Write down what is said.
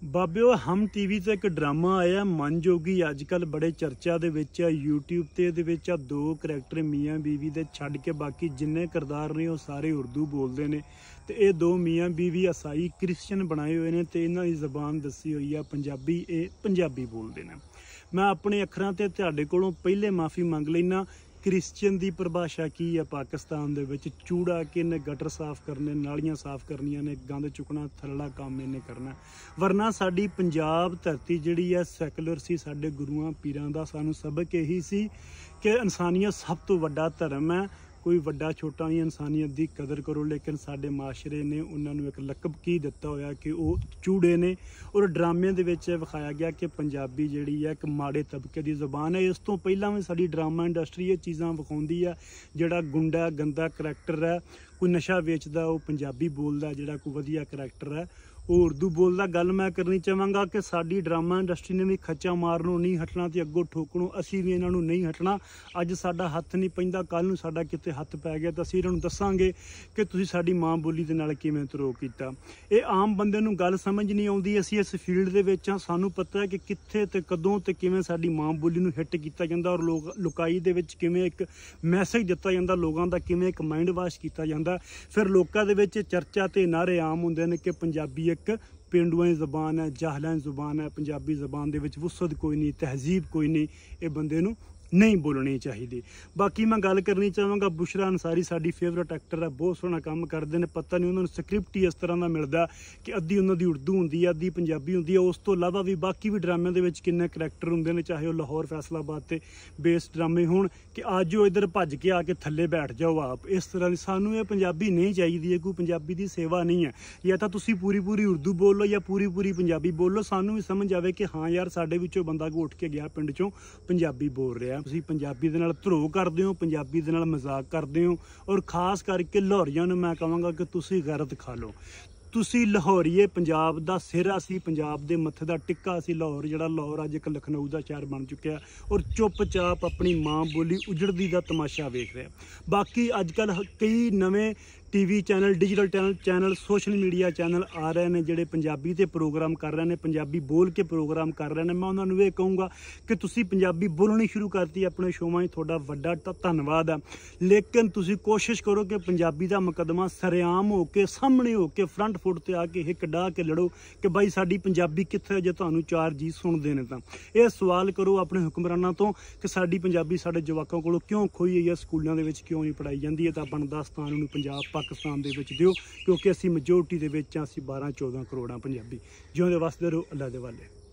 ਬਾਬਿਓ ਹਮ TV ਤੇ ਇੱਕ drama ਆਇਆ ਮਨ ਜੋਗੀ ਅੱਜ ਕੱਲ ਬੜੇ ਚਰਚਾ ਦੇ ਵਿੱਚ ਆ। YouTube ਤੇ ਇਹਦੇ ਵਿੱਚ ਆ ਦੋ ਕਰੈਕਟਰ ਮੀਆਂ ਬੀਵੀ ਦੇ ਛੱਡ ਕੇ ਬਾਕੀ ਜਿੰਨੇ ਕਿਰਦਾਰ ਨੇ ਉਹ ਸਾਰੇ ਉਰਦੂ ਬੋਲਦੇ ਨੇ ਤੇ ਇਹ ਦੋ ਮੀਆਂ ਬੀਵੀ ਈਸਾਈ ਕ੍ਰਿਸਚਨ ਬਣਾਏ ਹੋਏ ਨੇ ਤੇ ਇਹਨਾਂ ਦੀ ਜ਼ਬਾਨ ਦੱਸੀ ਹੋਈ ਆ ਪੰਜਾਬੀ। ਇਹ ਪੰਜਾਬੀ ਬੋਲਦੇ ਨੇ। ਮੈਂ ਆਪਣੇ ਅੱਖਰਾਂ ਤੇ ਤੁਹਾਡੇ ਕੋਲੋਂ ਪਹਿਲੇ ਮਾਫੀ ਮੰਗ ਲੈਣਾ। ਕ੍ਰਿਸਚਨ ਦੀ ਪਰਿਭਾਸ਼ਾ ਕੀ ਹੈ ਪਾਕਿਸਤਾਨ ਦੇ ਵਿੱਚ? ਚੂੜਾ ਕਿ ਇਹਨੇ ਗਟਰ ਸਾਫ਼ ਕਰਨੇ, ਨਾਲੀਆਂ ਸਾਫ਼ ਕਰਨੀਆਂ ਨੇ, ਗੰਦ ਚੁੱਕਣਾ, ਥੱਲੜਾ ਕੰਮ ਇਹਨੇ ਕਰਨਾ। ਵਰਨਾ ਸਾਡੀ ਪੰਜਾਬ ਧਰਤੀ ਜਿਹੜੀ ਹੈ ਸੈਕੂਲਰ ਸੀ। ਸਾਡੇ ਗੁਰੂਆਂ ਪੀਰਾਂ ਦਾ ਸਾਨੂੰ ਸਬਕ ਇਹੀ ਸੀ ਕਿ ਇਨਸਾਨੀਅਤ ਸਭ ਤੋਂ ਵੱਡਾ ਧਰਮ ਹੈ। ਕੋਈ ਵੱਡਾ ਛੋਟਾ ਨਹੀਂ, ਇਨਸਾਨੀਅਤ ਦੀ ਕਦਰ ਕਰੋ। ਲੇਕਿਨ ਸਾਡੇ ਮਾਸ਼ਰੇ ਨੇ ਉਹਨਾਂ ਨੂੰ ਇੱਕ ਲਕਬ ਕੀ ਦਿੱਤਾ ਹੋਇਆ ਕਿ ਉਹ ਚੂੜੇ ਨੇ। ਔਰ ਡਰਾਮੇ ਦੇ ਵਿੱਚ ਵਿਖਾਇਆ ਗਿਆ ਕਿ ਪੰਜਾਬੀ ਜਿਹੜੀ ਹੈ ਇੱਕ ਮਾੜੇ ਤਬਕੇ ਦੀ ਜ਼ੁਬਾਨ ਹੈ। ਇਸ ਤੋਂ ਪਹਿਲਾਂ ਵੀ ਸਾਡੀ ਡਰਾਮਾ ਇੰਡਸਟਰੀ ਇਹ ਚੀਜ਼ਾਂ ਵਿਖਾਉਂਦੀ ਆ। ਜਿਹੜਾ ਗੁੰਡਾ ਗੰਦਾ ਕਰੈਕਟਰ ਹੈ, ਕੋਈ ਨਸ਼ਾ ਵੇਚਦਾ, ਉਹ ਪੰਜਾਬੀ ਬੋਲਦਾ। ਜਿਹੜਾ ਕੋਈ ਵਧੀਆ ਕਰੈਕਟਰ ਹੈ ਉਹ ਉਰਦੂ ਬੋਲਦਾ। ਗੱਲ ਮੈਂ ਕਰਨੀ ਚਾਹਾਂਗਾ ਕਿ ਸਾਡੀ ਡਰਾਮਾ ਇੰਡਸਟਰੀ ਨੇ ਵੀ ਖੱਚਾ ਮਾਰਨੋਂ ਨਹੀਂ ਹਟਣਾ ਤੇ ਅੱਗੋਂ ਠੋਕਣੋਂ ਅਸੀਂ ਵੀ ਇਹਨਾਂ ਨੂੰ ਨਹੀਂ ਹਟਣਾ। ਅੱਜ ਸਾਡਾ ਹੱਥ ਨਹੀਂ ਪੈਂਦਾ, ਕੱਲ੍ਹ ਨੂੰ ਸਾਡਾ ਕਿਤੇ ਹੱਥ ਪੈ ਗਿਆ ਤਾਂ ਅਸੀਂ ਇਹਨਾਂ ਨੂੰ ਦੱਸਾਂਗੇ ਕਿ ਤੁਸੀਂ ਸਾਡੀ ਮਾਂ ਬੋਲੀ ਦੇ ਨਾਲ ਕਿਵੇਂ ਧਰੋਹ ਕੀਤਾ। ਇਹ ਆਮ ਬੰਦੇ ਨੂੰ ਗੱਲ ਸਮਝ ਨਹੀਂ ਆਉਂਦੀ। ਅਸੀਂ ਇਸ ਫੀਲਡ ਦੇ ਵਿੱਚ ਹਾਂ, ਸਾਨੂੰ ਪਤਾ ਹੈ ਕਿ ਕਿੱਥੇ ਤੇ ਕਦੋਂ ਤੇ ਕਿਵੇਂ ਸਾਡੀ ਮਾਂ ਬੋਲੀ ਨੂੰ ਹਿੱਟ ਕੀਤਾ ਜਾਂਦਾ ਔਰ ਲੁਕਾਈ ਦੇ ਵਿੱਚ ਕਿਵੇਂ ਇੱਕ ਮੈਸੇਜ ਦਿੱਤਾ ਜਾਂਦਾ, ਲੋਕਾਂ ਦਾ ਕਿਵੇਂ ਇੱਕ ਮਾਈਂਡ ਵਾਸ਼ ਕੀਤਾ ਜਾਂਦਾ। ਫਿਰ ਲੋਕਾਂ ਦੇ ਵਿੱਚ ਚਰਚਾ ਤੇ ਨਾਅਰੇ ਆਮ ਹੁੰਦੇ ਨੇ ਕਿ ਪੰਜਾਬੀ ਇੱਕ ਪੇਂਡੂਆਂ ਦੀ ਜ਼ਬਾਨ ਹੈ, ਜਾਹਲਾਂ ਦੀ ਜ਼ੁਬਾਨ ਹੈ। ਪੰਜਾਬੀ ਜ਼ਬਾਨ ਦੇ ਵਿੱਚ ਵੁਸਅਤ ਕੋਈ ਨਹੀਂ, ਤਹਿਜ਼ੀਬ ਕੋਈ ਨਹੀਂ। ਇਹ ਬੰਦੇ ਨੂੰ ਨਹੀਂ ਬੋਲਣੀ ਚਾਹੀਦੀ। ਬਾਕੀ ਮੈਂ ਗੱਲ ਕਰਨੀ ਚਾਹਾਂਗਾ, ਬੁਸ਼ਰਾ ਅੰਸਾਰੀ ਸਾਡੀ ਫੇਵਰਟ ਐਕਟਰ ਹੈ, ਬਹੁਤ ਸੋਹਣਾ ਕੰਮ ਕਰਦੇ ਨੇ। ਪਤਾ ਨਹੀਂ ਉਹਨਾਂ ਨੂੰ ਸਕ੍ਰਿਪਟ ਹੀ ਇਸ ਤਰ੍ਹਾਂ ਦਾ ਮਿਲਦਾ ਕਿ ਅੱਧੀ ਉਹਨਾਂ ਦੀ ਉਰਦੂ ਹੁੰਦੀ ਹੈ, ਅੱਧੀ ਪੰਜਾਬੀ ਹੁੰਦੀ ਹੈ। ਉਸ ਤੋਂ ਇਲਾਵਾ ਵੀ ਬਾਕੀ ਵੀ ਡਰਾਮਿਆਂ ਦੇ ਵਿੱਚ ਕਿੰਨੇ ਕਰੈਕਟਰ ਹੁੰਦੇ ਨੇ, ਚਾਹੇ ਉਹ ਲਾਹੌਰ ਫੈਸਲਾਬਾਦ ਤੇ ਬੇਸ ਡਰਾਮੇ ਹੋਣ ਕਿ ਅੱਜ ਉਹ ਇੱਧਰ ਭੱਜ ਕੇ ਆ ਕੇ ਥੱਲੇ ਬੈਠ ਜਾਓ ਆਪ। ਇਸ ਤਰ੍ਹਾਂ ਦੀ ਸਾਨੂੰ ਇਹ ਪੰਜਾਬੀ ਨਹੀਂ ਚਾਹੀਦੀ ਹੈ। ਕੋਈ ਪੰਜਾਬੀ ਦੀ ਸੇਵਾ ਨਹੀਂ ਹੈ। ਜਾਂ ਤਾਂ ਤੁਸੀਂ ਪੂਰੀ ਉਰਦੂ ਬੋਲੋ ਜਾਂ ਪੂਰੀ ਪੰਜਾਬੀ ਬੋਲੋ। ਸਾਨੂੰ ਵੀ ਸਮਝ ਆਵੇ ਕਿ ਹਾਂ ਯਾਰ ਸਾਡੇ ਵਿੱਚੋਂ ਬੰਦਾ ਕੋ ਉੱਠ ਕੇ ਗਿਆ ਪਿੰਡ ਚੋਂ ਪੰਜਾਬੀ ਬੋਲ ਰਿਹਾ। ਤੁਸੀਂ ਪੰਜਾਬੀ ਦੇ ਨਾਲ ਧਰੋਹ ਕਰਦੇ ਹੋ, ਪੰਜਾਬੀ ਦੇ ਨਾਲ ਮਜ਼ਾਕ ਕਰਦੇ ਹੋ। ਔਰ ਖਾਸ ਕਰਕੇ ਲਾਹੌਰੀਆਂ ਨੂੰ ਮੈਂ ਕਹਾਂਗਾ ਕਿ ਤੁਸੀਂ ਗੈਰਤ ਖਾ ਲਓ। ਤੁਸੀਂ ਲਾਹੌਰੀਏ, ਪੰਜਾਬ ਦਾ ਸਿਰ ਅਸੀਂ, ਪੰਜਾਬ ਦੇ ਮੱਥੇ ਦਾ ਟਿੱਕਾ ਅਸੀਂ। ਲਾਹੌਰ ਜਿਹੜਾ ਲਾਹੌਰ ਅੱਜ ਇੱਕ ਲਖਨਊ ਦਾ ਸ਼ਹਿਰ ਬਣ ਚੁੱਕਿਆ ਔਰ ਚੁੱਪਚਾਪ ਆਪਣੀ ਮਾਂ ਬੋਲੀ ਉਜੜਦੀ ਦਾ ਤਮਾਸ਼ਾ ਵੇਖ ਰਿਹਾ। ਬਾਕੀ ਅੱਜ ਕੱਲ੍ਹ ਕਈ ਨਵੇਂ TV channel, digital channel, social media channel ਆ ਰਹੇ ਨੇ ਜਿਹੜੇ ਪੰਜਾਬੀ ਤੇ ਪ੍ਰੋਗਰਾਮ ਕਰ ਰਹੇ ਨੇ, ਪੰਜਾਬੀ ਬੋਲ ਕੇ ਪ੍ਰੋਗਰਾਮ ਕਰ ਰਹੇ ਨੇ। ਮੈਂ ਉਹਨਾਂ ਨੂੰ ਇਹ ਕਹੂੰਗਾ ਕਿ ਤੁਸੀਂ ਪੰਜਾਬੀ ਬੋਲਣੀ ਸ਼ੁਰੂ ਕਰਤੀ ਆਪਣੇ ਸ਼ੋਆਂ 'ਚ, ਤੁਹਾਡਾ ਵੱਡਾ ਧੰਨਵਾਦ ਹੈ। ਲੇਕਿਨ ਤੁਸੀਂ ਕੋਸ਼ਿਸ਼ ਕਰੋ ਕਿ ਪੰਜਾਬੀ ਦਾ ਮੁਕੱਦਮਾ ਸਰੇਆਮ ਹੋ ਕੇ, ਸਾਹਮਣੇ ਹੋ ਕੇ, ਫਰੰਟ ਫੁੱਟ ਤੇ ਆ ਕੇ ਹਿੱਕ ਡਾਹ ਕੇ ਲੜੋ ਕਿ ਬਾਈ ਸਾਡੀ ਪੰਜਾਬੀ ਕਿੱਥੇ, ਜੇ ਤੁਹਾਨੂੰ ਚਾਰ ਜੀ ਸੁਣਦੇ ਨੇ ਤਾਂ। ਇਹ ਸਵਾਲ ਕਰੋ ਆਪਣੇ ਹੁਕਮਰਾਨਾਂ ਤੋਂ ਕਿ ਸਾਡੀ ਪੰਜਾਬੀ ਸਾਡੇ ਜਵਾਕਾਂ ਕੋਲੋਂ ਕਿਉਂ ਖੋਈ ਹੋਈ ਹੈ, ਸਕੂਲਾਂ ਦੇ ਵਿੱਚ ਕਿਉਂ ਨਹੀਂ ਪੜ੍ਹਾਈ ਜਾਂਦੀ ਹੈ। ਤਾਂ ਬਣਦਾ ਸਥਾਨ ਨੂੰ ਪੰਜਾਬ ਪਾਕਿਸਤਾਨ ਦੇ ਵਿੱਚ ਦਿਓ, ਕਿਉਂਕਿ ਅਸੀਂ ਮੈਜੋਰਟੀ ਦੇ ਵਿੱਚ ਹਾਂ। ਅਸੀਂ 12-14 ਕਰੋੜਾਂ ਪੰਜਾਬੀ। ਜਿਉਂਦੇ ਵਸਦੇ ਰਹੋ, ਅੱਲਾ ਦੇ ਵਾਲੇ।